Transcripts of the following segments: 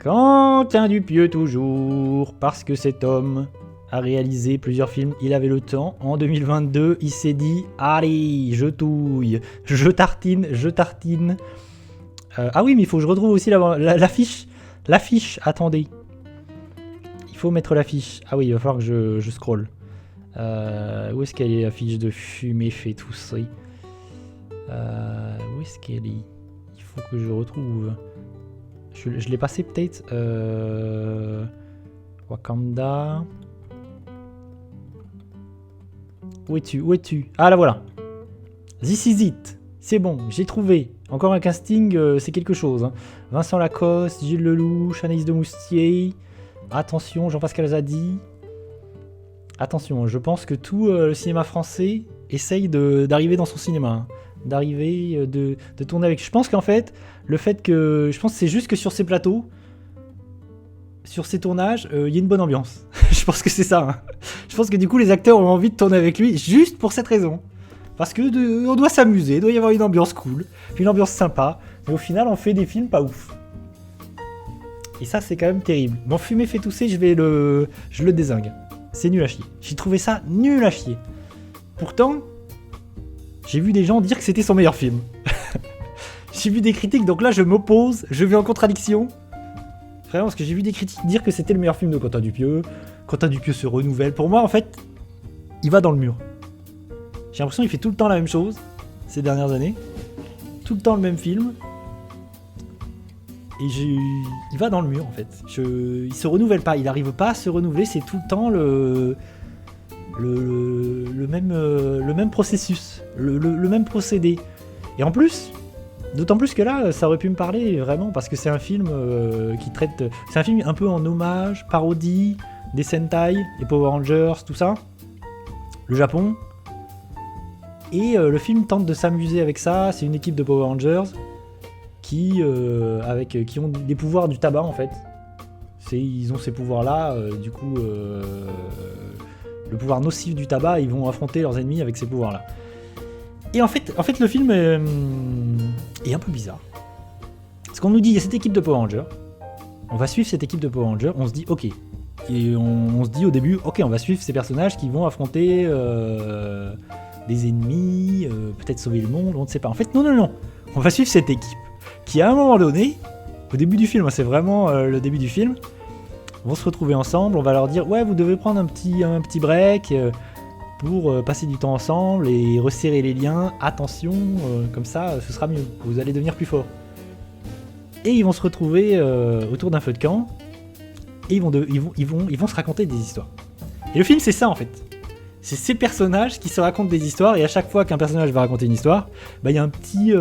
Quentin Dupieux toujours, parce que cet homme a réalisé plusieurs films, il avait le temps. En 2022, il s'est dit « Allez, je touille, je tartine. Ah oui, mais il faut que je retrouve aussi l'affiche. L'affiche, attendez. Il faut mettre l'affiche. Ah oui, il va falloir que je scrolle. Où est-ce qu'elle est, l'affiche de Fumer fait tousser? Où est-ce qu'elle est? Il faut que je retrouve... Je l'ai passé peut-être. Wakanda. Où es-tu? Ah là voilà. This is it. C'est bon, j'ai trouvé. Encore un casting, c'est quelque chose. Hein. Vincent Lacoste, Gilles Lelouch, Anaïs de Moustier. Attention, Jean-Pascal Zadi. Attention, je pense que tout le cinéma français essaye d'arriver dans son cinéma. Hein. D'arriver, de tourner avec. Je pense qu'en fait, je pense que c'est juste que sur ces plateaux, sur ces tournages, il y a une bonne ambiance. Je pense que c'est ça. Hein. Je pense que du coup, les acteurs ont envie de tourner avec lui juste pour cette raison. Parce que on doit s'amuser, il doit y avoir une ambiance cool, une ambiance sympa. Mais au final, on fait des films pas ouf. Et ça, c'est quand même terrible. Bon, Fumer fait tousser, je le dézingue. C'est nul à chier. J'ai trouvé ça nul à chier. Pourtant, j'ai vu des gens dire que c'était son meilleur film. J'ai vu des critiques, donc là je m'oppose, je vais en contradiction. Vraiment, parce que j'ai vu des critiques dire que c'était le meilleur film de Quentin Dupieux. Quentin Dupieux se renouvelle. Pour moi, en fait, il va dans le mur. J'ai l'impression qu'il fait tout le temps la même chose, ces dernières années. Tout le temps le même film. Et il va dans le mur, en fait. Il se renouvelle pas, il n'arrive pas à se renouveler, c'est tout le temps le même processus, le même procédé. Et en plus, d'autant plus que là, ça aurait pu me parler vraiment, parce que c'est un film qui traite... C'est un film un peu en hommage, parodie, des Sentai, les Power Rangers, tout ça. Le Japon. Et le film tente de s'amuser avec ça, c'est une équipe de Power Rangers qui ont des pouvoirs du tabac en fait. Ils ont ces pouvoirs-là, du coup... le pouvoir nocif du tabac, ils vont affronter leurs ennemis avec ces pouvoirs-là. Et en fait le film est un peu bizarre. Parce qu'on nous dit, il y a cette équipe de Power Rangers, on va suivre cette équipe de Power Rangers, on se dit, ok. Et on se dit au début, ok, on va suivre ces personnages qui vont affronter des ennemis, peut-être sauver le monde, on ne sait pas. En fait, non. On va suivre cette équipe qui, à un moment donné, au début du film, c'est vraiment le début du film, vont se retrouver ensemble, on va leur dire ouais vous devez prendre un petit break pour passer du temps ensemble et resserrer les liens, attention, comme ça ce sera mieux, vous allez devenir plus fort. Et ils vont se retrouver autour d'un feu de camp et ils vont se raconter des histoires. Et le film c'est ça en fait. C'est ces personnages qui se racontent des histoires et à chaque fois qu'un personnage va raconter une histoire, bah il y a un petit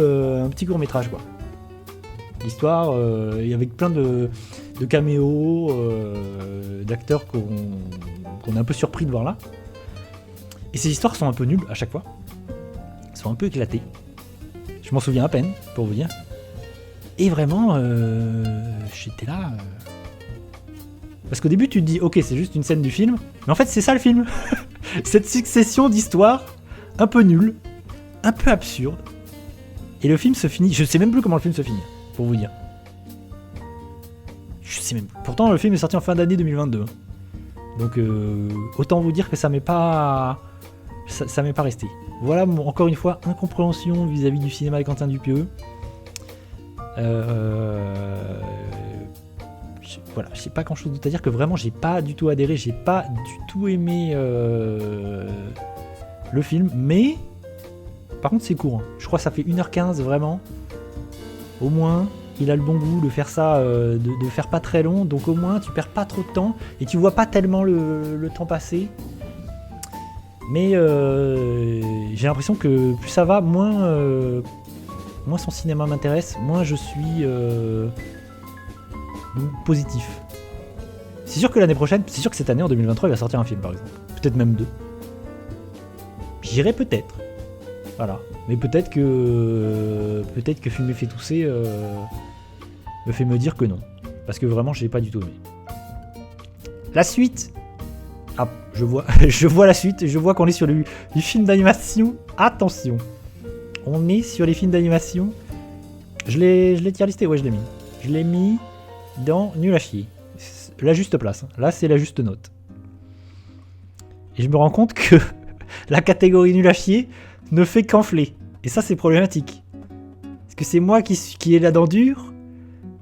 court-métrage quoi. L'histoire avec plein de caméos, d'acteurs qu'on est un peu surpris de voir là. Et ces histoires sont un peu nulles à chaque fois. Elles sont un peu éclatées. Je m'en souviens à peine, pour vous dire. Et vraiment, j'étais là... Parce qu'au début, tu te dis, ok, c'est juste une scène du film. Mais en fait, c'est ça le film. Cette succession d'histoires un peu nulles, un peu absurdes. Et le film se finit... Je sais même plus comment le film se finit, pour vous dire. Je sais même plus. Pourtant, le film est sorti en fin d'année 2022. Donc, autant vous dire que ça m'est pas resté. Voilà, encore une fois, incompréhension vis-à-vis du cinéma de Quentin Dupieux. Voilà, j'ai pas grand chose d'autre à dire que vraiment, j'ai pas du tout adhéré, j'ai pas du tout aimé le film, mais par contre, c'est court. Hein. Je crois que ça fait 1h15 vraiment. Au moins. Il a le bon goût de faire ça, de faire pas très long, donc au moins tu perds pas trop de temps et tu vois pas tellement le temps passer. Mais j'ai l'impression que plus ça va, moins son cinéma m'intéresse, moins je suis positif. C'est sûr que l'année prochaine, c'est sûr que cette année en 2023 il va sortir un film par exemple, peut-être même 2. J'irai peut-être, voilà. Mais peut-être que Fumer fait tousser me fait me dire que non. Parce que vraiment, je l'ai pas du tout aimé. La suite. Ah, je vois la suite. Je vois qu'on est sur du film d'animation. Attention. On est sur les films d'animation. Je l'ai tier listé, ouais, je l'ai mis. Je l'ai mis dans Nul à chier. La juste place. Là, c'est la juste note. Et je me rends compte que la catégorie Nul à chier ne fait qu'enfler. Et ça, c'est problématique. Est-ce que c'est moi qui ai la dent dure,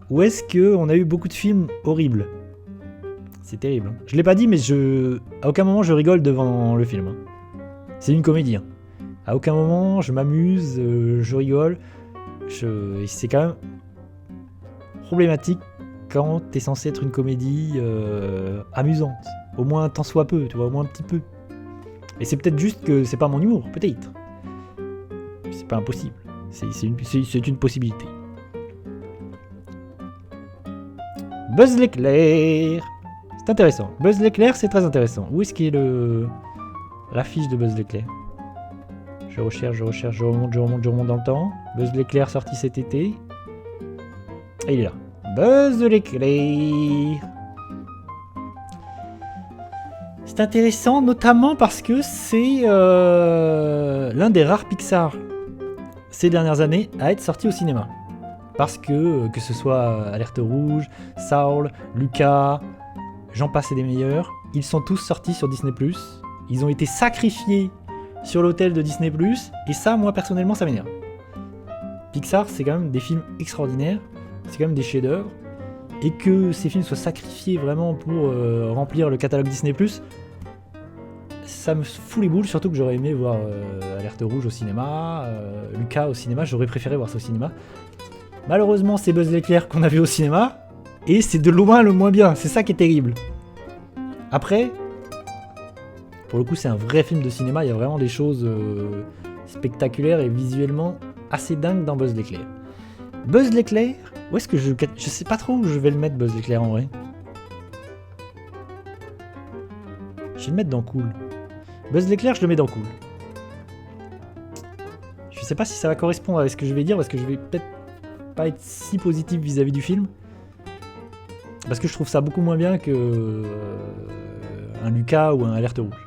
ou est-ce qu'on a eu beaucoup de films horribles? C'est terrible. Hein. Je l'ai pas dit, mais à aucun moment je rigole devant le film. Hein. C'est une comédie. Hein. À aucun moment je m'amuse, je rigole. Et c'est quand même problématique quand t'es censé être une comédie amusante. Au moins tant soit peu, tu vois, au moins un petit peu. Et c'est peut-être juste que c'est pas mon humour, peut-être. C'est pas impossible. C'est une possibilité. Buzz l'éclair. C'est intéressant. Buzz l'éclair, c'est très intéressant. Où est-ce qu'il est l'affiche de Buzz l'éclair? Je recherche, je remonte dans le temps. Buzz l'éclair sorti cet été. Et il est là. Buzz l'éclair. C'est intéressant, notamment parce que c'est l'un des rares Pixar ces dernières années à être sorti au cinéma. Parce que ce soit Alerte Rouge, Saul, Lucas, j'en passe et des meilleurs, ils sont tous sortis sur Disney+. Ils ont été sacrifiés sur l'autel de Disney+, et ça, moi, personnellement, ça m'énerve. Pixar, c'est quand même des films extraordinaires, c'est quand même des chefs-d'œuvre, et que ces films soient sacrifiés vraiment pour remplir le catalogue Disney+, ça me fout les boules, surtout que j'aurais aimé voir Alerte Rouge au cinéma, Lucas au cinéma, j'aurais préféré voir ça au cinéma. Malheureusement, c'est Buzz l'éclair qu'on a vu au cinéma, et c'est de loin le moins bien, c'est ça qui est terrible. Après, pour le coup, c'est un vrai film de cinéma, il y a vraiment des choses spectaculaires et visuellement assez dingues dans Buzz l'éclair. Buzz l'éclair, où est-ce que je sais pas trop où je vais le mettre, Buzz l'éclair, en vrai. Je vais le mettre dans Cool. Buzz l'éclair, je le mets dans Cool. Je sais pas si ça va correspondre à ce que je vais dire, parce que je vais peut-être pas être si positif vis-à-vis du film. Parce que je trouve ça beaucoup moins bien que un Lucas ou un Alerte Rouge.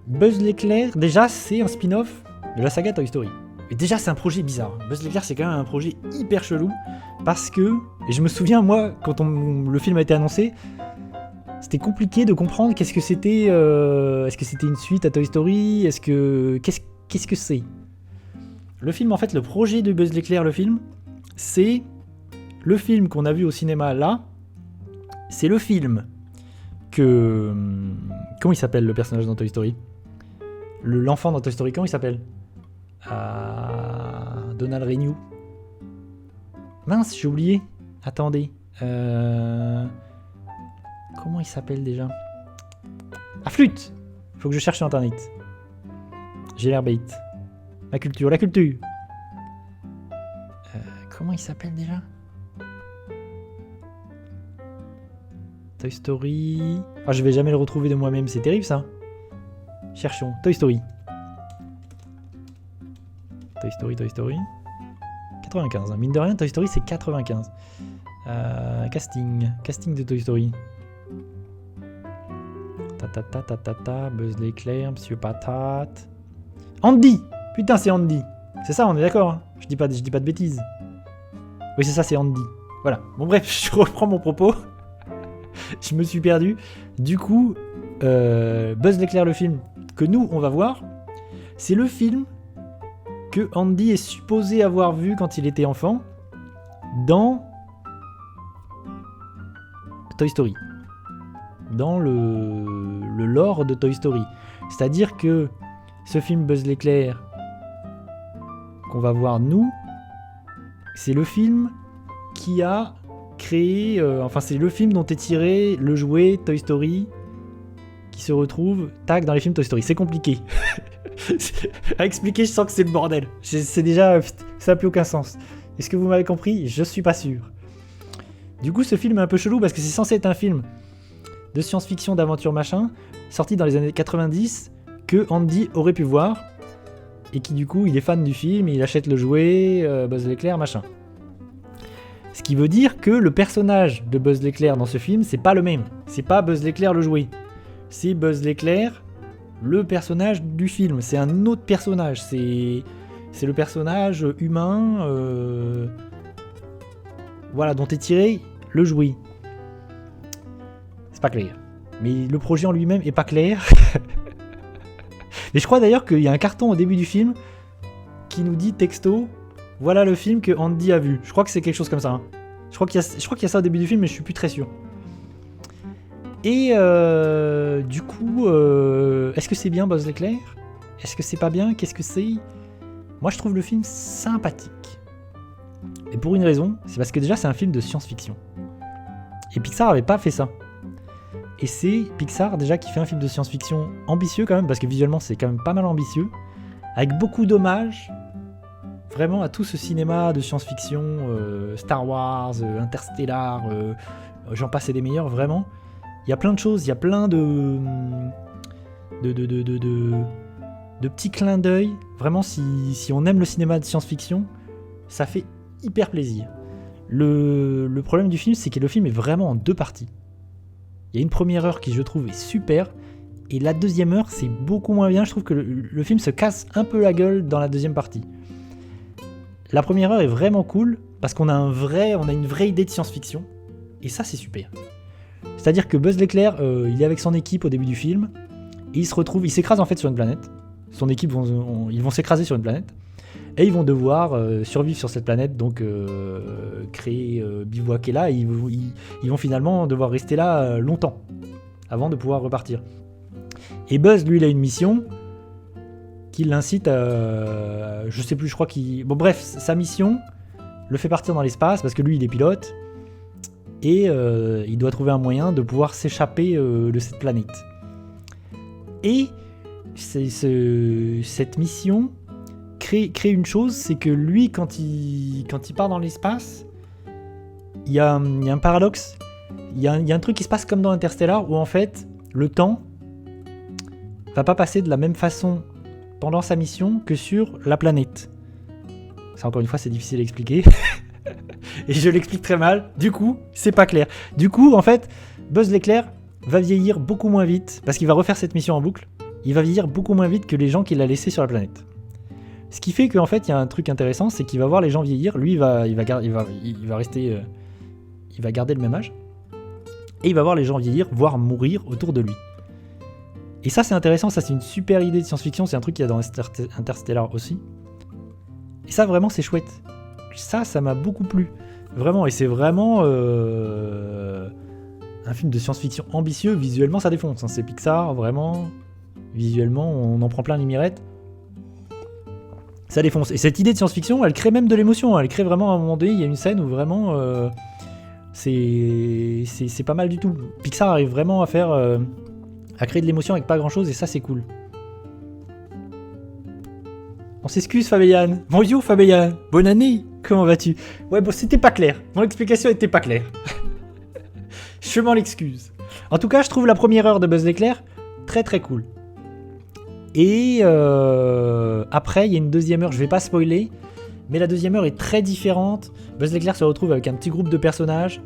Buzz l'éclair, déjà, c'est un spin-off de la saga Toy Story. Et déjà, c'est un projet bizarre. Buzz l'éclair, c'est quand même un projet hyper chelou. Parce que, et je me souviens, moi, quand le film a été annoncé, c'était compliqué de comprendre qu'est-ce que c'était. Est-ce que c'était une suite à Toy Story? Qu'est-ce que c'est? Le film, en fait, le projet de Buzz l'éclair, le film, c'est le film qu'on a vu au cinéma là. C'est le film que... Comment il s'appelle le personnage dans Toy Story? L'enfant dans Toy Story, comment il s'appelle? Donald Renew. Mince, j'ai oublié. Attendez. Comment il s'appelle déjà? Flûte. Faut que je cherche sur internet. J'ai l'air bête. La culture. Comment il s'appelle déjà? Toy Story... je vais jamais le retrouver de moi-même, c'est terrible ça. Cherchons. Toy Story. Toy Story. 95. Hein. Mine de rien, Toy Story c'est 95. Casting de Toy Story. Buzz l'éclair, Monsieur Patate. Andy. Putain, c'est Andy. C'est ça, on est d'accord. Hein. Je dis pas de bêtises. Oui, c'est ça, c'est Andy. Voilà. Bon bref, je reprends mon propos. Je me suis perdu. Du coup, Buzz l'éclair, le film que nous, on va voir, c'est le film que Andy est supposé avoir vu quand il était enfant dans Toy Story. Dans le lore de Toy Story. C'est-à-dire que ce film Buzz l'éclair qu'on va voir nous, c'est le film qui a créé... c'est le film dont est tiré le jouet Toy Story qui se retrouve, dans les films Toy Story. C'est compliqué. À expliquer, je sens que c'est le bordel. C'est déjà... ça n'a plus aucun sens. Est-ce que vous m'avez compris? Je suis pas sûr. Du coup, ce film est un peu chelou parce que c'est censé être un film de science-fiction, d'aventure, machin, sorti dans les années 90, que Andy aurait pu voir, et qui du coup, il est fan du film, il achète le jouet, Buzz l'éclair, machin. Ce qui veut dire que le personnage de Buzz l'éclair dans ce film, c'est pas le même. C'est pas Buzz l'éclair le jouet. C'est Buzz l'éclair, le personnage du film. C'est un autre personnage. C'est le personnage humain voilà, dont est tiré le jouet. C'est pas clair. Mais le projet en lui-même est pas clair. Mais je crois d'ailleurs qu'il y a un carton au début du film qui nous dit texto, voilà le film que Andy a vu. Je crois que c'est quelque chose comme ça. Hein. Je crois qu'il y a ça au début du film, mais je suis plus très sûr. Et du coup, est-ce que c'est bien Buzz l'éclair ? Est-ce que c'est pas bien ? Qu'est-ce que c'est ? Moi, je trouve le film sympathique. Et pour une raison, c'est parce que déjà, c'est un film de science-fiction. Et Pixar avait pas fait ça. Et c'est Pixar déjà qui fait un film de science-fiction ambitieux quand même, parce que visuellement, c'est quand même pas mal ambitieux, avec beaucoup d'hommages, vraiment à tout ce cinéma de science-fiction, Star Wars, Interstellar, j'en passe et des meilleurs, vraiment. Il y a plein de choses, il y a plein de petits clins d'œil. Vraiment, si on aime le cinéma de science-fiction, ça fait hyper plaisir. Le problème du film, c'est que le film est vraiment en 2 parties. Il y a une première heure qui, je trouve, est super, et la deuxième heure, c'est beaucoup moins bien. Je trouve que le film se casse un peu la gueule dans la deuxième partie. La première heure est vraiment cool, parce qu'on a une vraie idée de science-fiction, et ça, c'est super. C'est-à-dire que Buzz l'éclair, il est avec son équipe au début du film, et il s'écrase en fait sur une planète. Son équipe ils vont s'écraser sur une planète, et ils vont devoir survivre sur cette planète, donc bivouaquer là, et ils vont finalement devoir rester là longtemps, avant de pouvoir repartir. Et Buzz, lui, il a une mission qui l'incite à... je sais plus, je crois qu'il... Bon bref, sa mission le fait partir dans l'espace, parce que lui, il est pilote, et il doit trouver un moyen de pouvoir s'échapper de cette planète. Et cette mission crée une chose, c'est que lui, quand il part dans l'espace, il y a un paradoxe, il y a un truc qui se passe comme dans Interstellar, où en fait, le temps va pas passer de la même façon pendant sa mission que sur la planète. Ça, encore une fois, c'est difficile à expliquer. Et je l'explique très mal, du coup, c'est pas clair. Du coup, en fait, Buzz l'éclair va vieillir beaucoup moins vite, parce qu'il va refaire cette mission en boucle, il va vieillir beaucoup moins vite que les gens qu'il a laissés sur la planète. Ce qui fait qu'en fait, il y a un truc intéressant, c'est qu'il va voir les gens vieillir, lui, il va garder le même âge, et il va voir les gens vieillir, voire mourir autour de lui. Et ça, c'est intéressant, ça, c'est une super idée de science-fiction, c'est un truc qu'il y a dans Interstellar aussi. Et ça, vraiment, c'est chouette. Ça m'a beaucoup plu. Vraiment, et c'est vraiment un film de science-fiction ambitieux. Visuellement, ça défonce. Hein. C'est Pixar, vraiment. Visuellement, on en prend plein les mirettes. Ça défonce. Et cette idée de science-fiction, elle crée même de l'émotion. Elle crée vraiment, à un moment donné, il y a une scène où vraiment... c'est pas mal du tout. Pixar arrive vraiment à créer de l'émotion avec pas grand-chose, et ça, c'est cool. On s'excuse, Fabien. Bonjour, Fabien. Bonne année. Comment vas-tu ? Ouais, bon, c'était pas clair. Mon explication était pas claire. Je m'en excuse. En tout cas, je trouve la première heure de Buzz l'éclair très très cool. Et après, il y a une deuxième heure, je vais pas spoiler, mais la deuxième heure est très différente. Buzz l'éclair se retrouve avec un petit groupe de personnages,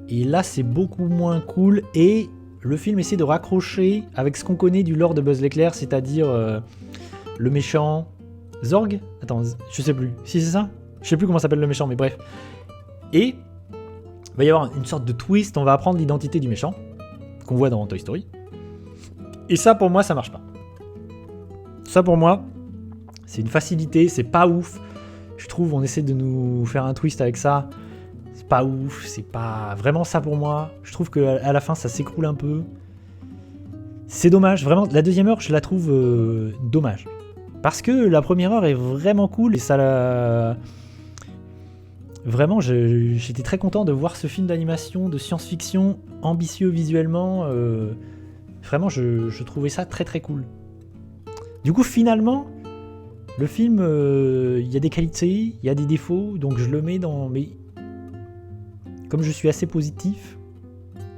et là, c'est beaucoup moins cool, et le film essaie de raccrocher avec ce qu'on connaît du lore de Buzz l'éclair, c'est-à-dire le méchant... Zorg ? Attends, je sais plus. Si c'est ça ? Je sais plus comment s'appelle le méchant, mais bref. Et il va y avoir une sorte de twist, on va apprendre l'identité du méchant, qu'on voit dans Toy Story. Et ça, pour moi, ça marche pas. Ça, pour moi, c'est une facilité, c'est pas ouf. Je trouve, on essaie de nous faire un twist avec ça. C'est pas ouf, c'est pas vraiment ça pour moi. Je trouve qu'à la fin, ça s'écroule un peu. C'est dommage, vraiment. La deuxième heure, je la trouve dommage. Parce que la première heure est vraiment cool et ça la... Vraiment, j'étais très content de voir ce film d'animation, de science-fiction, ambitieux visuellement. Vraiment, je trouvais ça très très cool. Du coup, finalement, le film, il y a des qualités, il y a des défauts, donc je le mets dans... Mais comme je suis assez positif,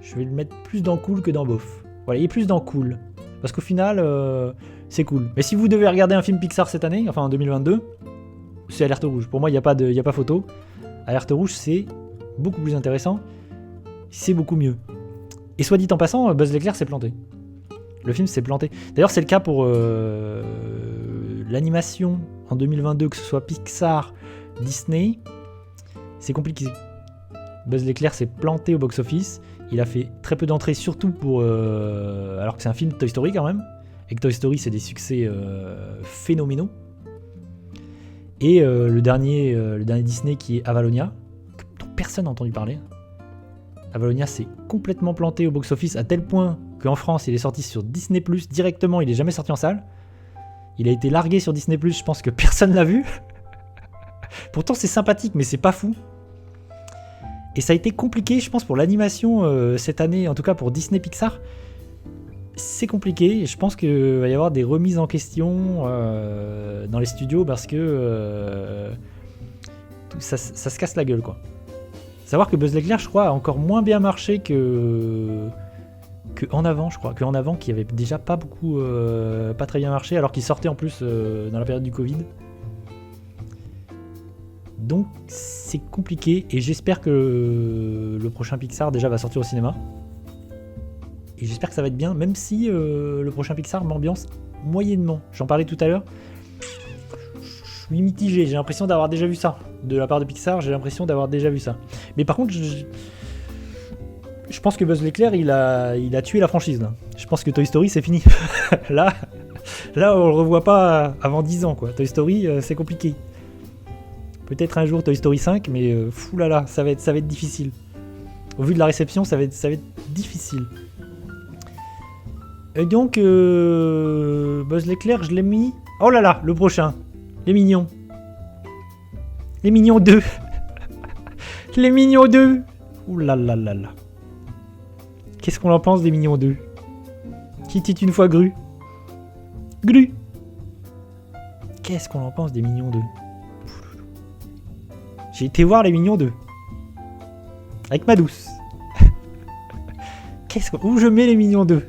je vais le mettre plus dans cool que dans bof. Voilà, il est plus dans cool. Parce qu'au final... c'est cool. Mais si vous devez regarder un film Pixar cette année, enfin en 2022, c'est Alerte Rouge. Pour moi, il n'y a pas photo. Alerte Rouge, c'est beaucoup plus intéressant. C'est beaucoup mieux. Et soit dit en passant, Buzz l'éclair s'est planté. Le film s'est planté. D'ailleurs, c'est le cas pour l'animation en 2022, que ce soit Pixar, Disney. C'est compliqué. Buzz l'éclair s'est planté au box-office. Il a fait très peu d'entrées, surtout pour... alors que c'est un film de Toy Story quand même. Et que Toy Story, c'est des succès phénoménaux. Et le dernier Disney qui est Avalonia, dont personne n'a entendu parler. Avalonia s'est complètement planté au box-office à tel point qu'en France, il est sorti sur Disney+, directement, il n'est jamais sorti en salle. Il a été largué sur Disney+, je pense que personne l'a vu. Pourtant, c'est sympathique, mais c'est pas fou. Et ça a été compliqué, je pense, pour l'animation cette année, en tout cas pour Disney Pixar. C'est compliqué, et je pense qu'il va y avoir des remises en question dans les studios parce que ça se casse la gueule, quoi. Savoir que Buzz l'éclair, je crois, a encore moins bien marché que En Avant, je crois. Que En Avant, qui avait déjà pas très bien marché, alors qu'il sortait en plus dans la période du Covid. Donc c'est compliqué, et j'espère que le prochain Pixar déjà va sortir au cinéma. Et j'espère que ça va être bien, même si le prochain Pixar m'ambiance moyennement. J'en parlais tout à l'heure. Je suis mitigé, j'ai l'impression d'avoir déjà vu ça. De la part de Pixar, j'ai l'impression d'avoir déjà vu ça. Mais par contre, je pense que Buzz l'éclair, il a tué la franchise, là. Je pense que Toy Story, c'est fini. là, on le revoit pas avant 10 ans, quoi. Toy Story, c'est compliqué. Peut-être un jour Toy Story 5, mais foulala, ça va être difficile. Au vu de la réception, ça va être difficile. Et donc, Buzz l'éclair, je l'ai mis... Oh là là, le prochain. Les Mignons. Les Mignons 2. Les Mignons 2. Ouh là là là là. Qu'est-ce qu'on en pense des Mignons 2 ? Qui dit une fois Gru ? Gru. Qu'est-ce qu'on en pense des Mignons 2 ? J'ai été voir les Mignons 2. Avec ma douce. Où je mets les Mignons 2 ?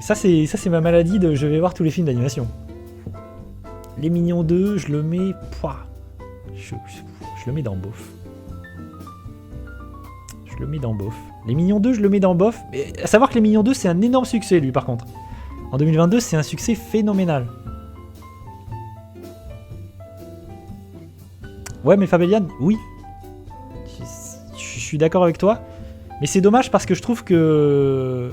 Ça c'est ma maladie de je vais voir tous les films d'animation. Les Mignons 2, je le mets... Je le mets dans bof. Je le mets dans bof. Les Mignons 2, je le mets dans bof. Mais à savoir que les Mignons 2, c'est un énorme succès, lui, par contre. En 2022, c'est un succès phénoménal. Ouais, mais Fabelliane, oui. Je suis d'accord avec toi. Mais c'est dommage parce que je trouve que...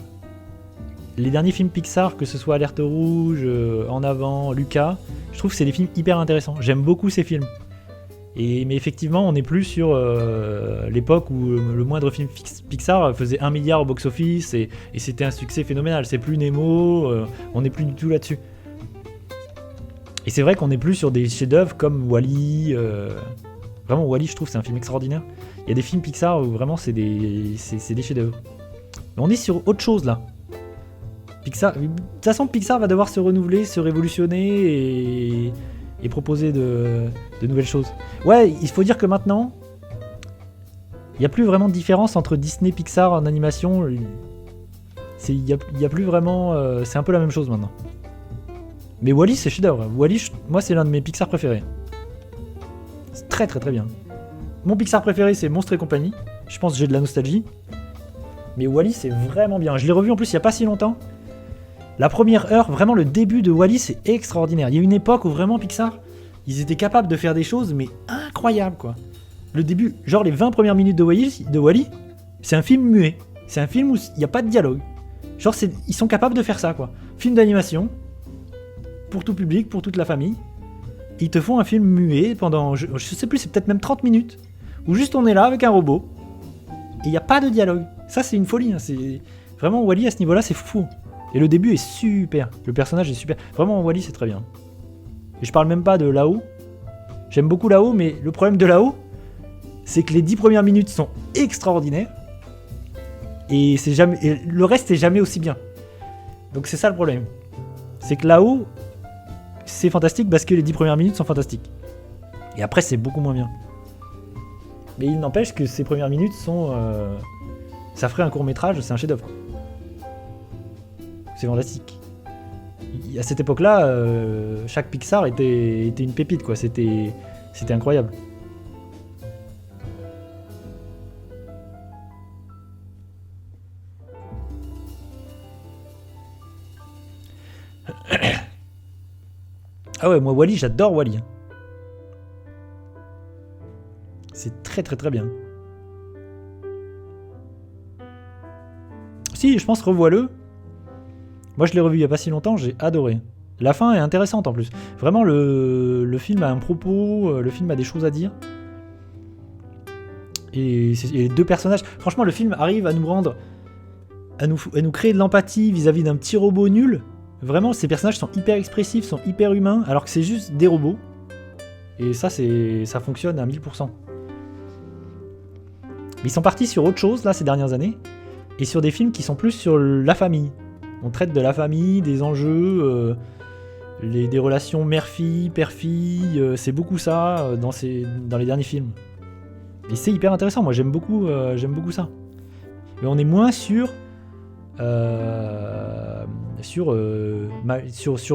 les derniers films Pixar, que ce soit Alerte Rouge, En Avant, Lucas, je trouve que c'est des films hyper intéressants. J'aime beaucoup ces films. Mais effectivement, on n'est plus sur l'époque où le moindre film Pixar faisait 1 milliard au box-office et c'était un succès phénoménal. C'est plus Nemo, on n'est plus du tout là-dessus. Et c'est vrai qu'on n'est plus sur des chefs-d'œuvre comme Wall-E. Vraiment, Wall-E, je trouve, c'est un film extraordinaire. Il y a des films Pixar où vraiment c'est des chefs-d'œuvre. Mais on est sur autre chose là. Pixar, de toute façon, Pixar va devoir se renouveler, se révolutionner et proposer de nouvelles choses. Ouais, il faut dire que maintenant, il n'y a plus vraiment de différence entre Disney et Pixar en animation. Il y a plus vraiment... c'est un peu la même chose maintenant. Mais Wall-E, c'est chef-d'œuvre. Wall-E, moi, c'est l'un de mes Pixar préférés. C'est très très très bien. Mon Pixar préféré, c'est Monstres et compagnie. Je pense que j'ai de la nostalgie. Mais Wall-E, c'est vraiment bien. Je l'ai revu en plus il n'y a pas si longtemps. La première heure, vraiment le début de Wall-E, c'est extraordinaire. Il y a une époque où vraiment Pixar, ils étaient capables de faire des choses, mais incroyables, quoi. Le début, genre les 20 premières minutes de Wall-E, c'est un film muet. C'est un film où il n'y a pas de dialogue. Genre, ils sont capables de faire ça, quoi. Film d'animation, pour tout public, pour toute la famille. Ils te font un film muet pendant, je sais plus, c'est peut-être même 30 minutes, où juste on est là avec un robot, et il n'y a pas de dialogue. Ça, c'est une folie. Hein. C'est vraiment, Wall-E, à ce niveau-là, c'est fou. Et le début est super. Le personnage est super. Vraiment, Wall-E, c'est très bien. Et je parle même pas de là-haut. J'aime beaucoup là-haut, mais le problème de là-haut, c'est que les 10 premières minutes sont extraordinaires. Et le reste est jamais aussi bien. Donc c'est ça le problème. C'est que là-haut, c'est fantastique parce que les 10 premières minutes sont fantastiques. Et après, c'est beaucoup moins bien. Mais il n'empêche que ces premières minutes sont... ça ferait un court-métrage, c'est un chef-d'œuvre. C'est fantastique. À cette époque-là, chaque Pixar était une pépite, quoi. C'était incroyable. Ah ouais, moi Wall-E, j'adore Wall-E. C'est très très très bien. Si, je pense revois-le. Moi je l'ai revu il y a pas si longtemps, j'ai adoré. La fin est intéressante en plus. Vraiment le film a un propos, le film a des choses à dire. Et les deux personnages... Franchement le film arrive à nous rendre... à nous créer de l'empathie vis-à-vis d'un petit robot nul. Vraiment ces personnages sont hyper expressifs, sont hyper humains, alors que c'est juste des robots. Et ça fonctionne à 1000%. Mais ils sont partis sur autre chose là ces dernières années. Et sur des films qui sont plus sur la famille. On traite de la famille, des enjeux, des relations mère-fille, père-fille. C'est beaucoup ça dans les derniers films. Et c'est hyper intéressant, moi j'aime beaucoup ça. Mais on est moins sur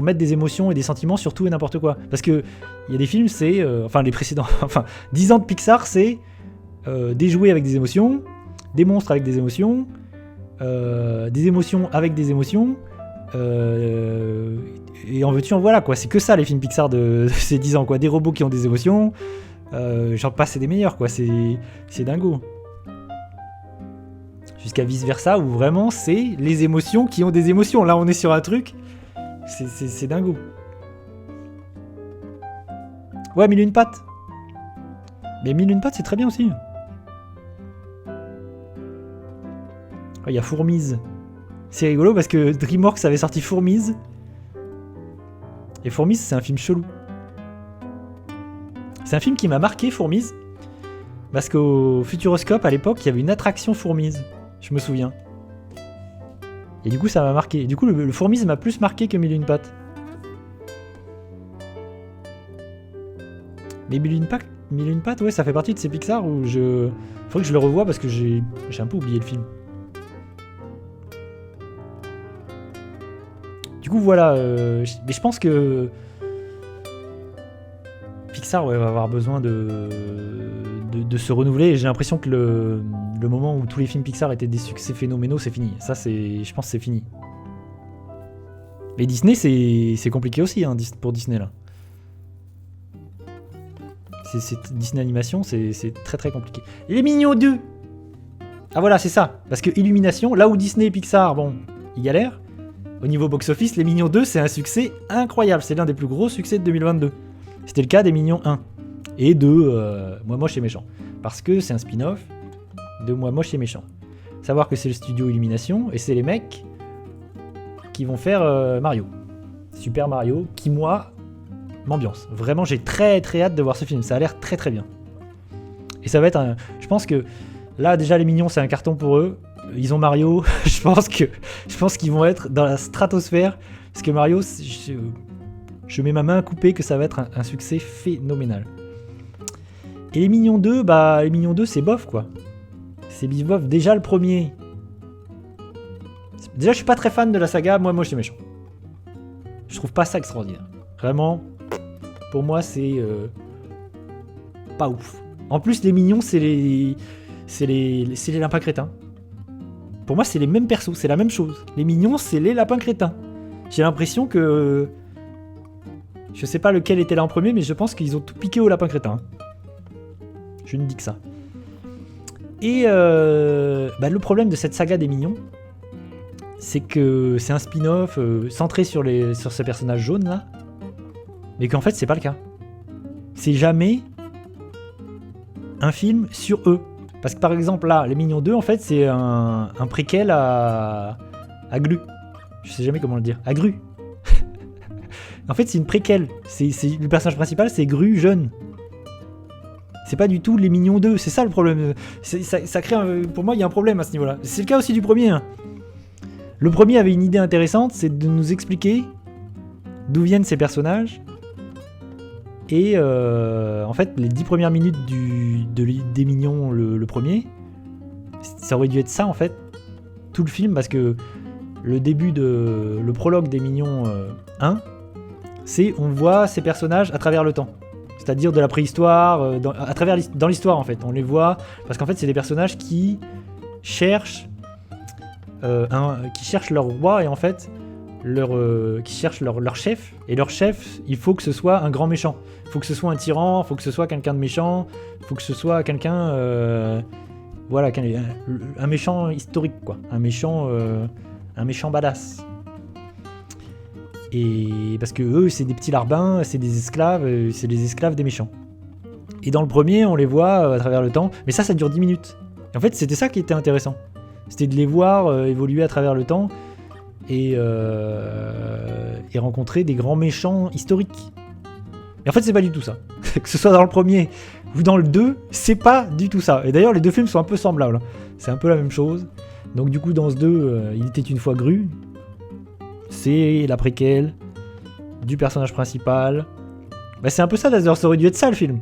mettre des émotions et des sentiments sur tout et n'importe quoi. Parce que il y a des films, c'est... les précédents... 10 ans de Pixar, c'est des jouets avec des émotions, des monstres avec des émotions, des émotions avec des émotions, et en veux-tu en voilà quoi. C'est que ça les films Pixar de ces 10 ans quoi. Des robots qui ont des émotions, j'en passe, c'est des meilleurs quoi. C'est dingo. Jusqu'à vice versa où vraiment c'est les émotions qui ont des émotions. Là on est sur un truc, c'est dingo. Ouais, Mille et une pattes. Mais Mille et une pattes c'est très bien aussi. Il y a Fourmise. C'est rigolo parce que DreamWorks avait sorti Fourmise. Et Fourmise, c'est un film chelou. C'est un film qui m'a marqué, Fourmise. Parce qu'au Futuroscope, à l'époque, il y avait une attraction Fourmise. Je me souviens. Et du coup, ça m'a marqué. Et du coup, le Fourmise m'a plus marqué que Mille et une pattes. Mais Mille et une pattes, ouais, ça fait partie de ces Pixar où faudrait que je le revoie parce que j'ai un peu oublié le film. Du coup, voilà. Mais je pense que Pixar va avoir besoin de se renouveler. Et j'ai l'impression que le moment où tous les films Pixar étaient des succès phénoménaux, c'est fini. Ça, je pense que c'est fini. Mais Disney, c'est compliqué aussi hein, pour Disney, là. Disney Animation, c'est très très compliqué. Les Mignons 2. Ah voilà, c'est ça. Parce que Illumination, là où Disney et Pixar, bon, ils galèrent. Au niveau box-office, Les Mignons 2, c'est un succès incroyable. C'est l'un des plus gros succès de 2022. C'était le cas des Mignons 1 et de Moi Moche et Méchant. Parce que c'est un spin-off de Moi Moche et Méchant. Savoir que c'est le studio Illumination et c'est les mecs qui vont faire Mario. Super Mario, qui moi m'ambiance. Vraiment, j'ai très très hâte de voir ce film. Ça a l'air très très bien. Et ça va être je pense que là, déjà, Les Mignons, c'est un carton pour eux. Ils ont Mario. je pense qu'ils vont être dans la stratosphère. Parce que Mario, je mets ma main à couper que ça va être un succès phénoménal. Et Les Mignons 2, Les Mignons 2, c'est bof, quoi. C'est bof. Déjà, le premier... Déjà, je suis pas très fan de la saga Moi Moche et Méchant. Je trouve pas ça extraordinaire. Vraiment, pour moi, c'est... pas ouf. En plus, Les Mignons, c'est les lapins crétins. Pour moi, c'est les mêmes persos, c'est la même chose. Les Mignons, c'est les lapins crétins. J'ai l'impression que... Je sais pas lequel était là en premier, mais je pense qu'ils ont tout piqué au lapin crétin. Je ne dis que ça. Et le problème de cette saga des Mignons, c'est que c'est un spin-off centré sur ces personnages jaunes là, mais qu'en fait c'est pas le cas. C'est jamais un film sur eux. Parce que par exemple là, Les Mignons 2 en fait c'est un préquel à Glu. Je sais jamais comment le dire. À Gru. En fait c'est une préquelle. Le personnage principal c'est Gru jeune. C'est pas du tout Les Mignons 2, c'est ça le problème. Ça crée pour moi il y a un problème à ce niveau-là. C'est le cas aussi du premier. Hein. Le premier avait une idée intéressante, c'est de nous expliquer d'où viennent ces personnages. Et en fait, les 10 premières minutes des Mignons, le premier, ça aurait dû être ça en fait, tout le film, parce que le prologue des Mignons 1, c'est on voit ces personnages à travers le temps. C'est-à-dire de la préhistoire, dans l'histoire en fait. On les voit, parce qu'en fait c'est des personnages qui cherchent leur roi et en fait qui cherchent leur chef, et leur chef, il faut que ce soit un grand méchant. Il faut que ce soit un tyran, il faut que ce soit quelqu'un de méchant, il faut que ce soit quelqu'un Voilà, un méchant historique, quoi. Un méchant badass. Et parce que eux, c'est des petits larbins, c'est des esclaves des méchants. Et dans le premier, on les voit à travers le temps, mais ça dure 10 minutes. Et en fait, c'était ça qui était intéressant. C'était de les voir évoluer à travers le temps et rencontrer des grands méchants historiques. Et en fait, c'est pas du tout ça. Que ce soit dans le premier ou dans le 2, c'est pas du tout ça. Et d'ailleurs, les deux films sont un peu semblables. C'est un peu la même chose. Donc du coup, dans ce 2, il était une fois Gru. C'est la préquelle du personnage principal. Bah, c'est un peu ça, d'ailleurs, ça aurait dû être ça le film.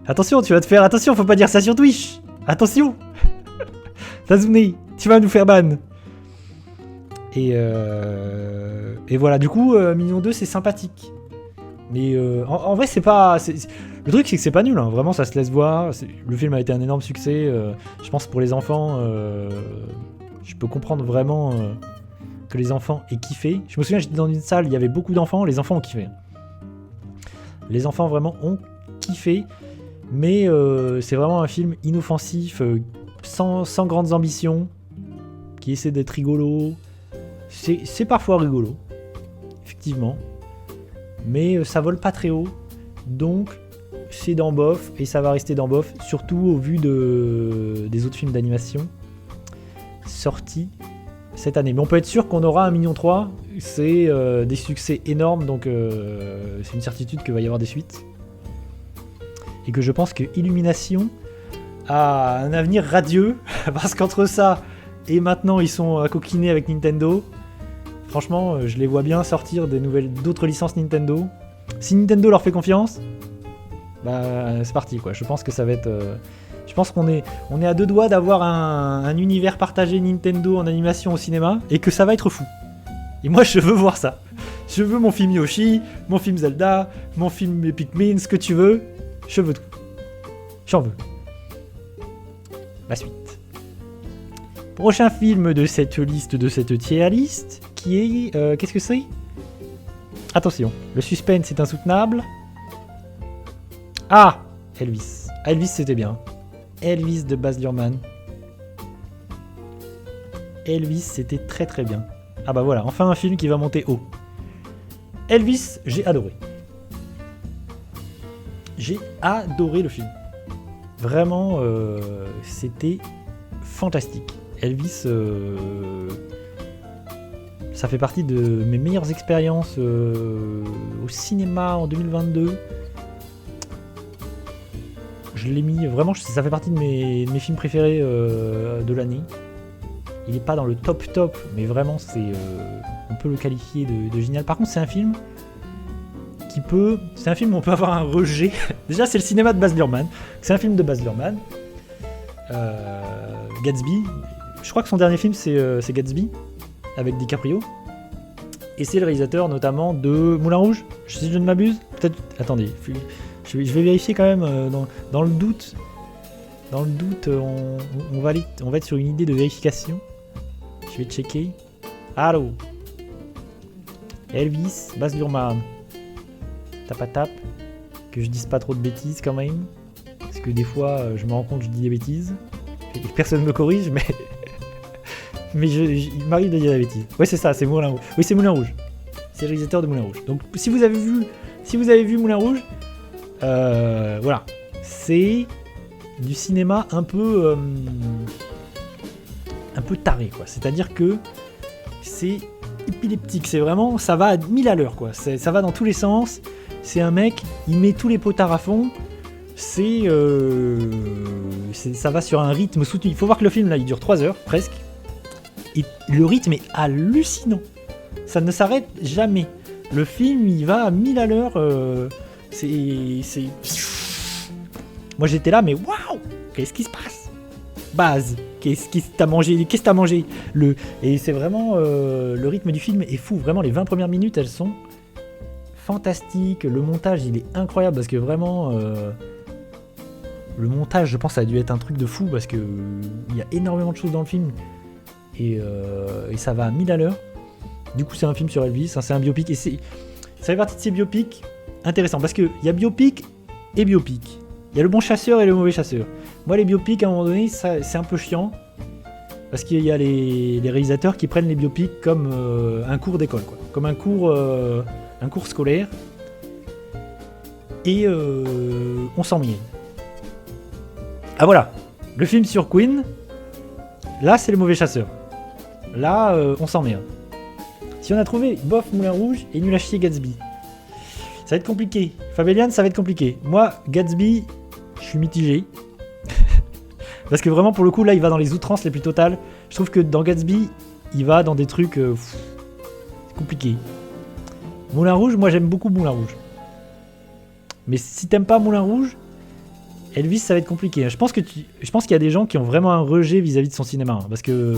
Attention, tu vas te faire... Attention, faut pas dire ça sur Twitch. Attention. Tazune, tu vas nous faire ban. Et voilà, du coup, Mignon 2, c'est sympathique. Mais en vrai, c'est pas... Le truc, c'est que c'est pas nul, hein. Vraiment, ça se laisse voir. Le film a été un énorme succès. Je pense pour les enfants, je peux comprendre vraiment que les enfants aient kiffé. Je me souviens, j'étais dans une salle, il y avait beaucoup d'enfants, les enfants ont kiffé. Les enfants vraiment ont kiffé. Mais c'est vraiment un film inoffensif, sans grandes ambitions, qui essaie d'être rigolo. C'est parfois rigolo, effectivement. Mais ça vole pas très haut. Donc c'est dans bof, et ça va rester dans bof, surtout au vu des autres films d'animation sortis cette année. Mais on peut être sûr qu'on aura un Mignon 3, c'est des succès énormes, donc c'est une certitude qu'il va y avoir des suites. Et que je pense que Illumination a un avenir radieux, parce qu'entre ça et maintenant ils sont à coquiner avec Nintendo. Franchement, je les vois bien sortir d'autres licences Nintendo. Si Nintendo leur fait confiance, bah c'est parti quoi. Je pense que ça va être. Je pense qu'on est à deux doigts d'avoir un univers partagé Nintendo en animation au cinéma et que ça va être fou. Et moi, je veux voir ça. Je veux mon film Yoshi, mon film Zelda, mon film Pikmin, ce que tu veux. Je veux tout. J'en veux. La suite. Prochain film de cette liste, de cette tier list, qui est... qu'est-ce que c'est ? Attention, le suspense est insoutenable. Ah, Elvis. Elvis, c'était bien. Elvis de Baz Luhrmann. Elvis, c'était très très bien. Ah bah voilà, enfin un film qui va monter haut. Elvis, j'ai adoré. J'ai adoré le film. Vraiment, c'était fantastique. Elvis, ça fait partie de mes meilleures expériences au cinéma en 2022. Je l'ai mis vraiment, ça fait partie de mes films préférés de l'année. Il n'est pas dans le top, mais vraiment, on peut le qualifier de génial. Par contre, c'est un film où on peut avoir un rejet. Déjà, c'est le cinéma de Baz Luhrmann. C'est un film de Baz Luhrmann. Gatsby. Je crois que son dernier film, c'est Gatsby, avec DiCaprio. Et c'est le réalisateur, notamment, de Moulin Rouge. Si je ne m'abuse. Peut-être. Attendez. Je vais vérifier quand même. Dans le doute. On va être sur une idée de vérification. Je vais checker. Allô. Elvis, Baz Luhrmann. Tap. Que je dise pas trop de bêtises quand même. Parce que des fois, je me rends compte que je dis des bêtises. Et personne ne me corrige, mais... mais il m'arrive de dire des bêtises. Ouais, c'est ça, c'est Moulin Rouge. Oui, c'est Moulin Rouge. C'est le réalisateur de Moulin Rouge. Donc, si vous avez vu Moulin Rouge, voilà. C'est du cinéma un peu taré, quoi. C'est-à-dire que c'est épileptique. C'est vraiment... Ça va à 1000 à l'heure, quoi. Ça va dans tous les sens. C'est un mec, il met tous les potards à fond. Ça va sur un rythme soutenu. Il faut voir que le film, là, il dure 3 heures, presque. Et le rythme est hallucinant. Ça ne s'arrête jamais. Le film, il va à 1000 à l'heure. Moi, j'étais là, mais waouh! Qu'est-ce qui se passe? Baz, qu'est-ce que t'as mangé? Et c'est vraiment... le rythme du film est fou. Vraiment, les 20 premières minutes, elles sont fantastiques. Le montage, il est incroyable parce que vraiment... le montage, je pense, ça a dû être un truc de fou parce que il y a énormément de choses dans le film et ça va à 1000 à l'heure. Du coup, c'est un film sur Elvis, hein, c'est un biopic et ça fait partie de ces biopics intéressants parce qu'il y a biopic et biopic. Il y a le bon chasseur et le mauvais chasseur. Moi, les biopics, à un moment donné, ça, c'est un peu chiant. Parce qu'il y a les réalisateurs qui prennent les biopics comme un cours d'école, quoi. Comme un cours scolaire. Et on s'ennuie. Ah voilà, le film sur Queen, là c'est le mauvais chasseur. Là, on s'emmerde. Si on a trouvé bof Moulin Rouge et nul à chier Gatsby, ça va être compliqué. Fabellian, ça va être compliqué. Moi, Gatsby, je suis mitigé. Parce que vraiment, pour le coup, là, il va dans les outrances les plus totales. Je trouve que dans Gatsby, il va dans des trucs compliqués. Moulin Rouge, moi j'aime beaucoup Moulin Rouge. Mais si t'aimes pas Moulin Rouge, Elvis, ça va être compliqué. Je pense qu'il y a des gens qui ont vraiment un rejet vis-à-vis de son cinéma. Parce que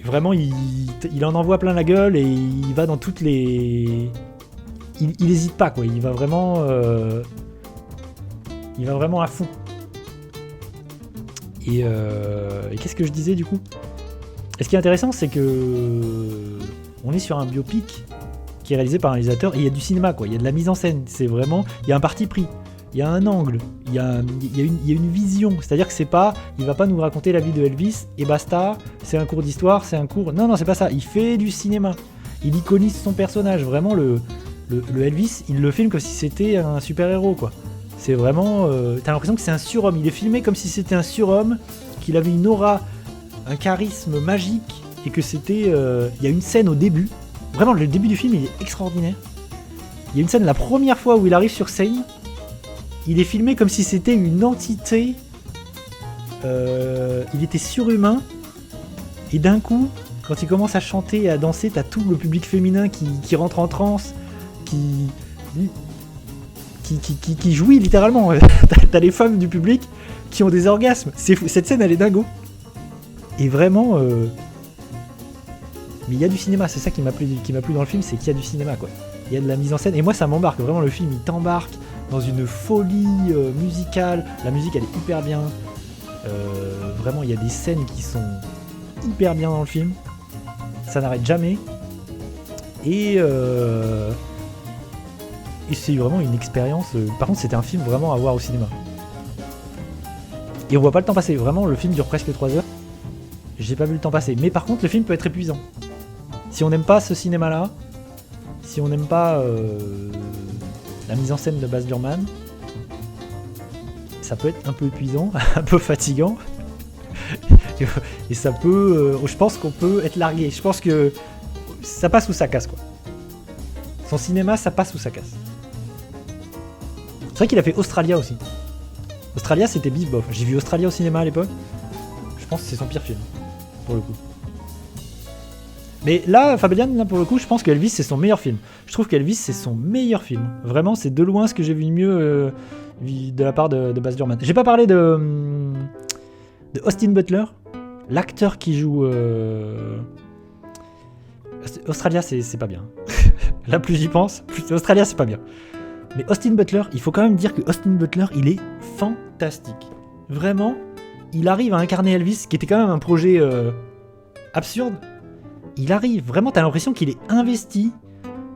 vraiment, il en envoie plein la gueule et il va dans toutes les... Il hésite pas, quoi. Il va vraiment à fond. Et qu'est-ce que je disais du coup ? Et ce qui est intéressant, c'est que on est sur un biopic qui est réalisé par un réalisateur et il y a du cinéma, quoi. Il y a de la mise en scène. C'est vraiment, il y a un parti pris, il y a un angle, il y a une vision. C'est-à-dire que c'est pas, il va pas nous raconter la vie de Elvis et basta. C'est un cours d'histoire, c'est un cours. Non, c'est pas ça. Il fait du cinéma. Il iconise son personnage. Vraiment le Elvis, il le filme comme si c'était un super-héros, quoi. C'est vraiment... t'as l'impression que c'est un surhomme. Il est filmé comme si c'était un surhomme, qu'il avait une aura, un charisme magique, et que c'était... Il y a une scène au début. Vraiment, le début du film, il est extraordinaire. Il y a une scène, la première fois où il arrive sur scène, il est filmé comme si c'était une entité. Il était surhumain. Et d'un coup, quand il commence à chanter et à danser, t'as tout le public féminin qui rentre en transe, qui jouit littéralement. T'as les femmes du public qui ont des orgasmes. C'est fou. Cette scène, elle est dingo. Et vraiment... Mais il y a du cinéma, c'est ça qui m'a plu dans le film, c'est qu'il y a du cinéma, quoi. Il y a de la mise en scène, et moi ça m'embarque, vraiment le film il t'embarque dans une folie musicale, la musique elle est hyper bien, vraiment il y a des scènes qui sont hyper bien dans le film, ça n'arrête jamais, et c'est vraiment une expérience, par contre c'était un film vraiment à voir au cinéma. Et on voit pas le temps passer, vraiment le film dure presque 3 heures, j'ai pas vu le temps passer, mais par contre le film peut être épuisant. Si on n'aime pas ce cinéma-là, si on n'aime pas la mise en scène de Baz Luhrmann, ça peut être un peu épuisant, un peu fatigant, et ça peut... je pense qu'on peut être largué, je pense que ça passe ou ça casse, quoi. Son cinéma, ça passe ou ça casse. C'est vrai qu'il a fait Australia aussi. Australia, c'était bif bof. J'ai vu Australia au cinéma à l'époque, je pense que c'est son pire film, pour le coup. Mais là, Fabellian, là, pour le coup, je pense qu'Elvis, c'est son meilleur film. Je trouve qu'Elvis, c'est son meilleur film. Vraiment, c'est de loin ce que j'ai vu de mieux de la part de Baz Luhrmann. J'ai pas parlé de Austin Butler, l'acteur qui joue... Australia, c'est pas bien. Là, plus j'y pense, plus Australia, c'est pas bien. Mais Austin Butler, il faut quand même dire que Austin Butler, il est fantastique. Vraiment, il arrive à incarner Elvis, qui était quand même un projet absurde. Il arrive, vraiment, t'as l'impression qu'il est investi.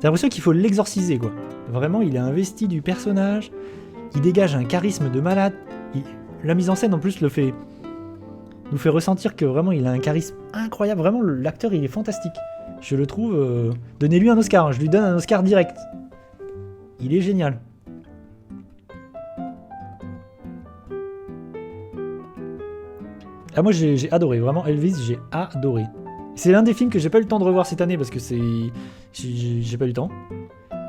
T'as l'impression qu'il faut l'exorciser, quoi. Vraiment, il est investi du personnage. Il dégage un charisme de malade. La mise en scène, en plus, nous fait ressentir que vraiment, il a un charisme incroyable. Vraiment, l'acteur, il est fantastique. Je le trouve... Donnez-lui un Oscar. Hein. Je lui donne un Oscar direct. Il est génial. Ah, moi, j'ai adoré. Vraiment, Elvis, j'ai adoré. C'est l'un des films que j'ai pas eu le temps de revoir cette année parce que j'ai pas eu le temps.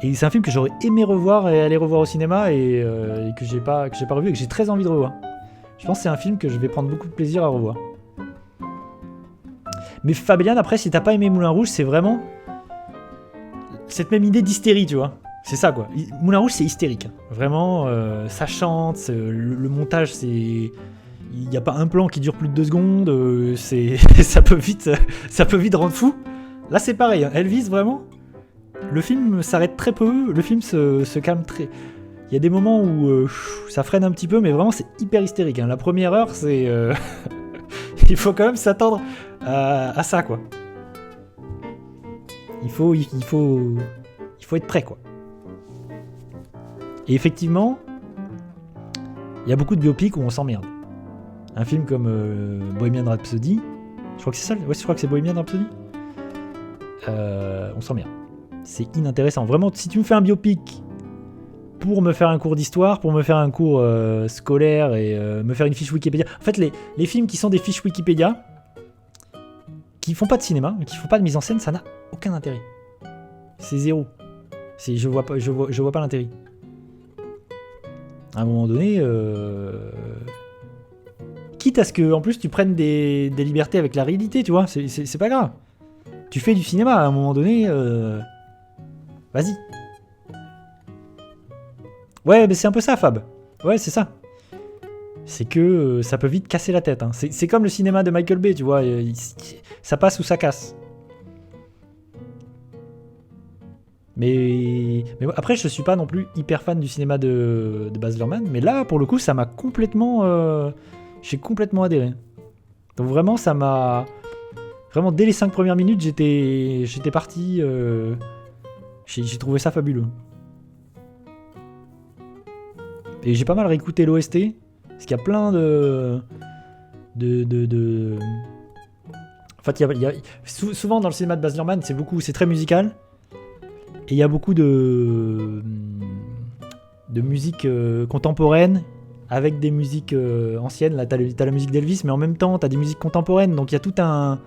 Et c'est un film que j'aurais aimé revoir et aller revoir au cinéma et que j'ai pas revu et que j'ai très envie de revoir. Je pense que c'est un film que je vais prendre beaucoup de plaisir à revoir. Mais Fabellian, après, si t'as pas aimé Moulin Rouge, c'est vraiment cette même idée d'hystérie, tu vois. C'est ça, quoi. Moulin Rouge, c'est hystérique. Vraiment, ça chante, le montage, c'est... Il n'y a pas un plan qui dure plus de 2 secondes, ça peut vite rendre fou. Là c'est pareil, hein. Elvis vraiment, le film s'arrête très peu, le film se calme très... Il y a des moments où ça freine un petit peu, mais vraiment c'est hyper hystérique. Hein. La première heure, c'est... il faut quand même s'attendre à ça, quoi. Il faut être prêt, quoi. Et effectivement... Il y a beaucoup de biopics où on s'emmerde. Un film comme Bohemian Rhapsody, je crois que c'est ça, ouais, je crois que c'est Bohemian Rhapsody. On s'emmerde. C'est inintéressant. Vraiment, si tu me fais un biopic pour me faire un cours d'histoire, pour me faire un cours scolaire et me faire une fiche Wikipédia. En fait, les films qui sont des fiches Wikipédia, qui font pas de cinéma, qui font pas de mise en scène, ça n'a aucun intérêt. C'est zéro. Je vois pas l'intérêt. À un moment donné, quitte à ce que en plus tu prennes des libertés avec la réalité, tu vois, c'est pas grave. Tu fais du cinéma à un moment donné, vas-y. Ouais, mais c'est un peu ça, Fab. Ouais, c'est ça. C'est que ça peut vite casser la tête. Hein. C'est comme le cinéma de Michael Bay, tu vois. Ça passe ou ça casse. Mais après, je suis pas non plus hyper fan du cinéma de Baz Luhrmann. Mais là, pour le coup, ça m'a complètement... j'ai complètement adhéré. Donc vraiment, ça m'a... Vraiment, dès les 5 premières minutes, j'étais parti... j'ai trouvé ça fabuleux. Et j'ai pas mal réécouté l'OST, parce qu'il y a plein de... En fait, souvent dans le cinéma de Baz Luhrmann, c'est très musical. Et il y a beaucoup de musique contemporaine, avec des musiques anciennes. Là, t'as la musique d'Elvis, mais en même temps, t'as des musiques contemporaines. Donc il y a tout un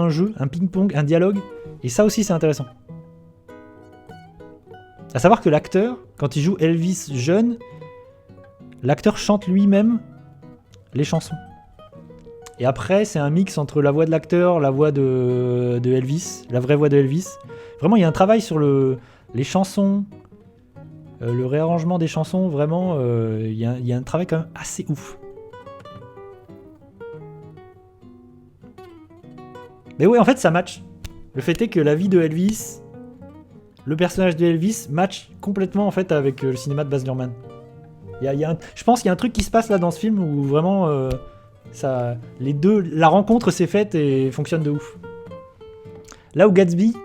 jeu, un ping-pong, un dialogue. Et ça aussi, c'est intéressant. À savoir que l'acteur, quand il joue Elvis jeune, l'acteur chante lui-même les chansons. Et après, c'est un mix entre la voix de l'acteur, la voix de Elvis, la vraie voix de Elvis. Vraiment, il y a un travail sur les chansons, le réarrangement des chansons. Vraiment, il y a un travail quand même assez ouf. Mais oui, en fait, ça match. Le fait est que la vie de Elvis... Le personnage de Elvis match complètement en fait avec le cinéma de Baz Luhrmann. Je pense qu'il y a un truc qui se passe là dans ce film où vraiment la rencontre s'est faite et fonctionne de ouf. Là où Gatsby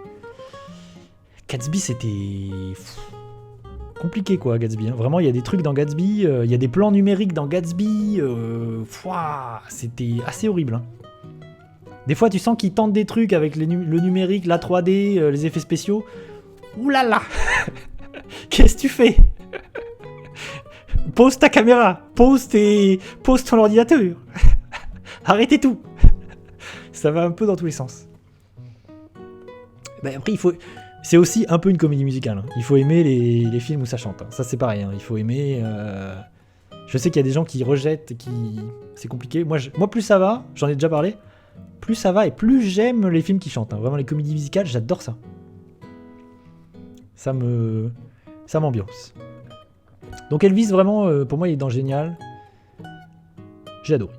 c'était compliqué quoi, Gatsby. Hein. Vraiment, il y a des trucs dans Gatsby, il y a des plans numériques dans Gatsby, c'était assez horrible. Hein. Des fois, tu sens qu'ils tentent des trucs avec le numérique, la 3D, les effets spéciaux. Ouh là là. Qu'est-ce que tu fais? Pose ta caméra, pose ton ordinateur. Arrêtez tout. Ça va un peu dans tous les sens. Ben après, c'est aussi un peu une comédie musicale. Hein. Il faut aimer les films où ça chante. Hein. Ça, c'est pareil. Hein. Il faut aimer... Je sais qu'il y a des gens qui rejettent, c'est compliqué. Moi, plus ça va, j'en ai déjà parlé, plus ça va et plus j'aime les films qui chantent. Hein. Vraiment, les comédies musicales, j'adore ça. Ça m'ambiance. Donc Elvis, vraiment, pour moi, il est dans Génial. J'ai adoré.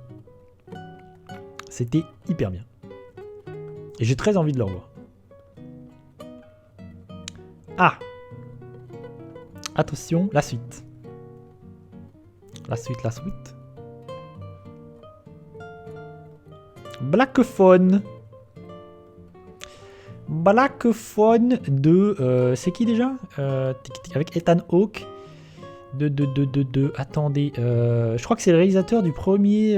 C'était hyper bien. Et j'ai très envie de le revoir. Ah! Attention, la suite. La suite. Black Phone. Black Phone de... c'est qui déjà avec Ethan Hawke. Attendez. Je crois que c'est le réalisateur du premier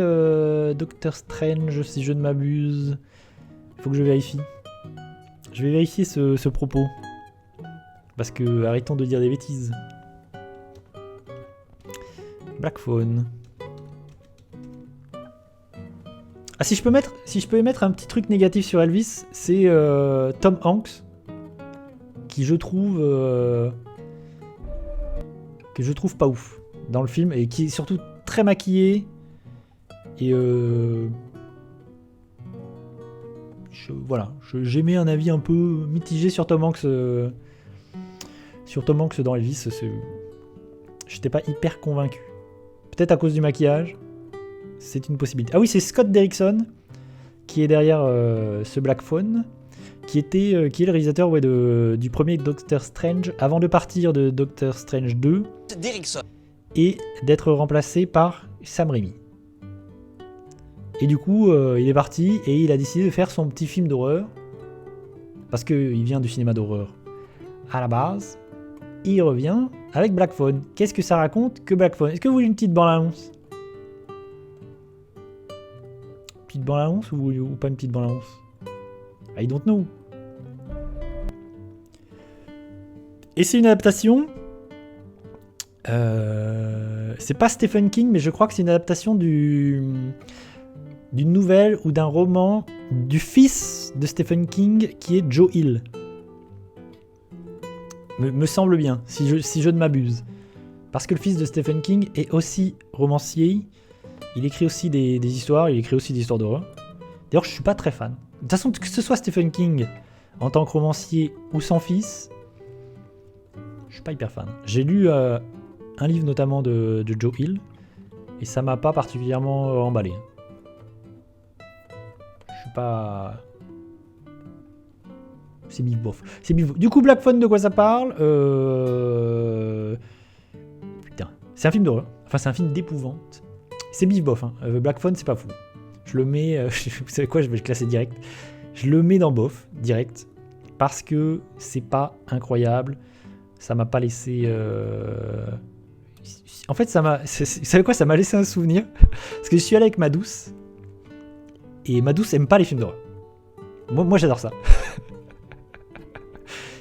Doctor Strange, si je ne m'abuse. Il faut que je vérifie. Je vais vérifier ce propos. Parce que arrêtons de dire des bêtises. Black Phone. Ah, si je peux émettre un petit truc négatif sur Elvis, c'est Tom Hanks, qui je trouve pas ouf dans le film et qui est surtout très maquillé et j'émets un avis un peu mitigé sur Tom Hanks dans Elvis. J'étais pas hyper convaincu, peut-être à cause du maquillage. C'est une possibilité. Ah oui, c'est Scott Derrickson qui est derrière ce Black Phone, qui est le réalisateur du premier Doctor Strange, avant de partir de Doctor Strange 2 Derrickson. Et d'être remplacé par Sam Raimi. Et du coup, il est parti et il a décidé de faire son petit film d'horreur, parce qu'il vient du cinéma d'horreur à la base. et il revient avec Black Phone. Qu'est-ce que ça raconte que Black Phone? Est-ce que vous voulez une petite bande-annonce? Petite bande-annonce ou pas une petite bande-annonce? I don't know. Et c'est une adaptation. C'est pas Stephen King, mais je crois que c'est une adaptation d'une nouvelle ou d'un roman du fils de Stephen King qui est Joe Hill. Me semble bien, si je ne m'abuse. Parce que le fils de Stephen King est aussi romancier. Il écrit aussi des histoires, il écrit aussi des histoires d'horreur. D'ailleurs, je suis pas très fan. De toute façon, que ce soit Stephen King en tant que romancier ou son fils, je suis pas hyper fan. J'ai lu un livre notamment de Joe Hill et ça m'a pas particulièrement emballé. Je suis pas... C'est bif bof. C'est bif bof. Du coup, Black Phone, de quoi ça parle? Putain. C'est un film d'horreur. Enfin, c'est un film d'épouvante. C'est bif bof. Hein. Black Phone, c'est pas fou. Je le mets... vous savez quoi? Je vais le classer direct. Je le mets dans bof, direct. Parce que c'est pas incroyable. Ça m'a pas laissé... En fait, ça m'a... Vous savez quoi? Ça m'a laissé un souvenir. Parce que je suis allé avec ma douce. Et ma douce aime pas les films d'horreur. Moi j'adore ça.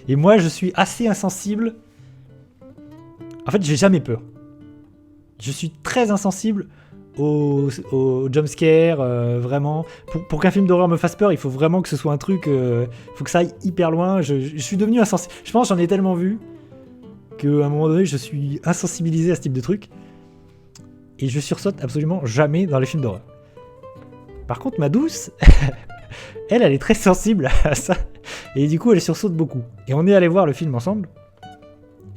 Et moi, je suis assez insensible. En fait, j'ai jamais peur. Je suis très insensible au jumpscare, vraiment. Pour qu'un film d'horreur me fasse peur, il faut vraiment que ce soit un truc... faut que ça aille hyper loin. Je suis devenu insensible. Je pense que j'en ai tellement vu qu'à un moment donné, je suis insensibilisé à ce type de truc. Et je sursaute absolument jamais dans les films d'horreur. Par contre, ma douce, elle est très sensible à ça. Et du coup, elle sursaute beaucoup. Et on est allé voir le film ensemble.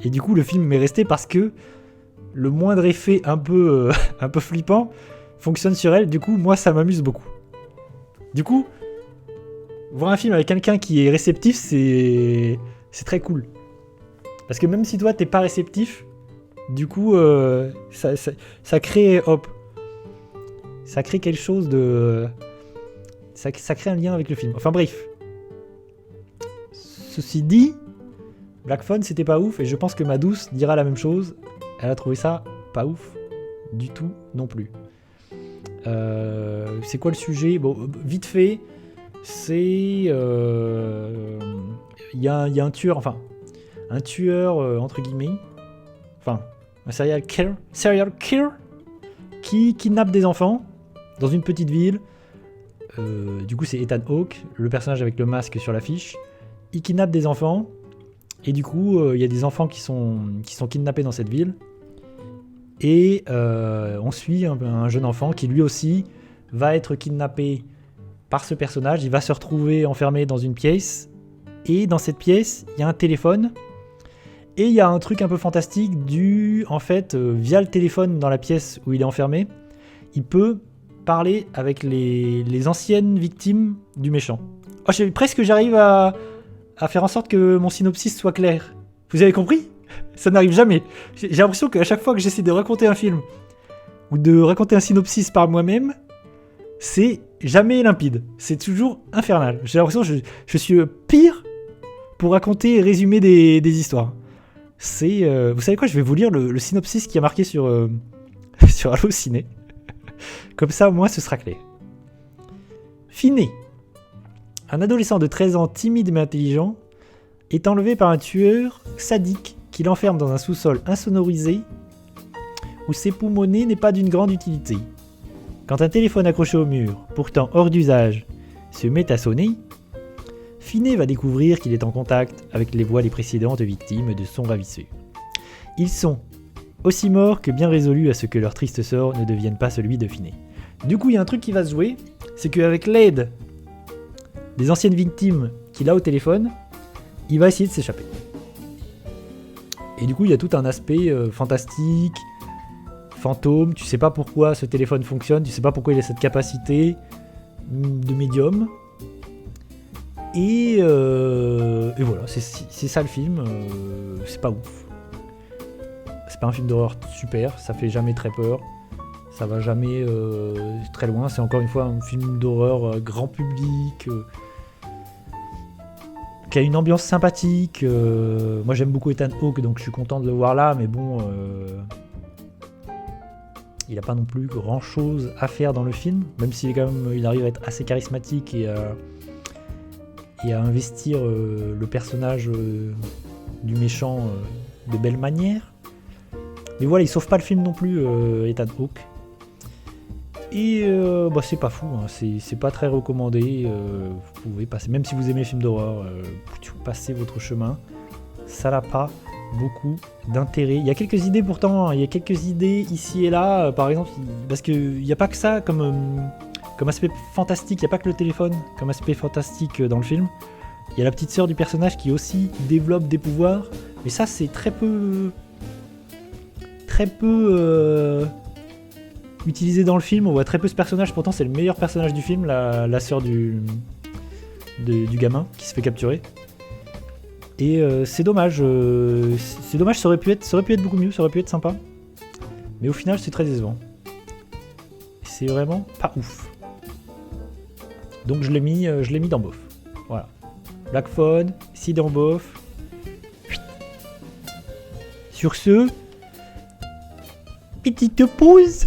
Et du coup, le film m'est resté parce que le moindre effet un peu flippant fonctionne sur elle. Du coup, moi, ça m'amuse beaucoup. Du coup, voir un film avec quelqu'un qui est réceptif, c'est très cool. Parce que même si toi, t'es pas réceptif, du coup, ça crée... Hop. Ça crée quelque chose de... Ça crée un lien avec le film. Enfin bref. Ceci dit, Black Phone, c'était pas ouf. Et je pense que ma douce dira la même chose. Elle a trouvé ça pas ouf du tout non plus. C'est quoi le sujet? Bon, vite fait, c'est... Il y a un tueur, enfin... Un tueur, entre guillemets. Enfin, un serial killer qui kidnappe des enfants dans une petite ville. Du coup, c'est Ethan Hawke, le personnage avec le masque sur l'affiche. Il kidnappe des enfants. Et du coup, il y a des enfants qui sont kidnappés dans cette ville. Et on suit un jeune enfant qui lui aussi va être kidnappé par ce personnage. Il va se retrouver enfermé dans une pièce. Et dans cette pièce, il y a un téléphone. Et il y a un truc un peu fantastique en fait, via le téléphone dans la pièce où il est enfermé, il peut parler avec les anciennes victimes du méchant. Oh, presque j'arrive à faire en sorte que mon synopsis soit clair. Vous avez compris? Ça n'arrive jamais. J'ai l'impression qu'à chaque fois que j'essaie de raconter un film ou de raconter un synopsis par moi-même, c'est jamais limpide. C'est toujours infernal. J'ai l'impression que je suis pire pour raconter et résumer des histoires. C'est... vous savez quoi? Je vais vous lire le synopsis qui a marqué sur Allociné. Comme ça, au moins, ce sera clair. Finney, un adolescent de 13 ans timide mais intelligent, est enlevé par un tueur sadique qui l'enferme dans un sous-sol insonorisé où s'époumoner n'est pas d'une grande utilité. Quand un téléphone accroché au mur, pourtant hors d'usage, se met à sonner, Finney va découvrir qu'il est en contact avec les voix des précédentes victimes de son ravisseur. Ils sont aussi morts que bien résolus à ce que leur triste sort ne devienne pas celui de Finney. Du coup, il y a un truc qui va se jouer, c'est qu'avec l'aide des anciennes victimes qu'il a au téléphone, il va essayer de s'échapper. Et du coup, il y a tout un aspect fantastique, fantôme, tu sais pas pourquoi ce téléphone fonctionne, tu sais pas pourquoi il a cette capacité de médium. Et voilà, c'est ça le film, c'est pas ouf. C'est pas un film d'horreur super, ça fait jamais très peur, ça va jamais très loin, c'est encore une fois un film d'horreur grand public, qui a une ambiance sympathique. Moi j'aime beaucoup Ethan Hawke, donc je suis content de le voir là, mais bon, il n'a pas non plus grand chose à faire dans le film, même s'il est quand même, il arrive à être assez charismatique et à investir le personnage du méchant de belle manière. Mais voilà, il sauve pas le film non plus, Ethan Hawke. Et c'est pas fou, hein, c'est pas très recommandé. Vous pouvez passer, même si vous aimez les films d'horreur, passez votre chemin. Ça n'a pas beaucoup d'intérêt. Il y a quelques idées pourtant, il y a quelques idées ici et là, par exemple, parce qu'il n'y a pas que ça comme aspect fantastique, il n'y a pas que le téléphone comme aspect fantastique dans le film. Il y a la petite sœur du personnage qui aussi développe des pouvoirs, mais ça c'est très peu utilisé dans le film. On voit très peu ce personnage, pourtant c'est le meilleur personnage du film, la sœur du gamin qui se fait capturer. Et c'est dommage, ça aurait pu être beaucoup mieux, ça aurait pu être sympa. Mais au final c'est très décevant. C'est vraiment pas ouf. Donc je l'ai mis dans bof. Voilà. Black Phone, ici dans bof. Sur ce, petite pause.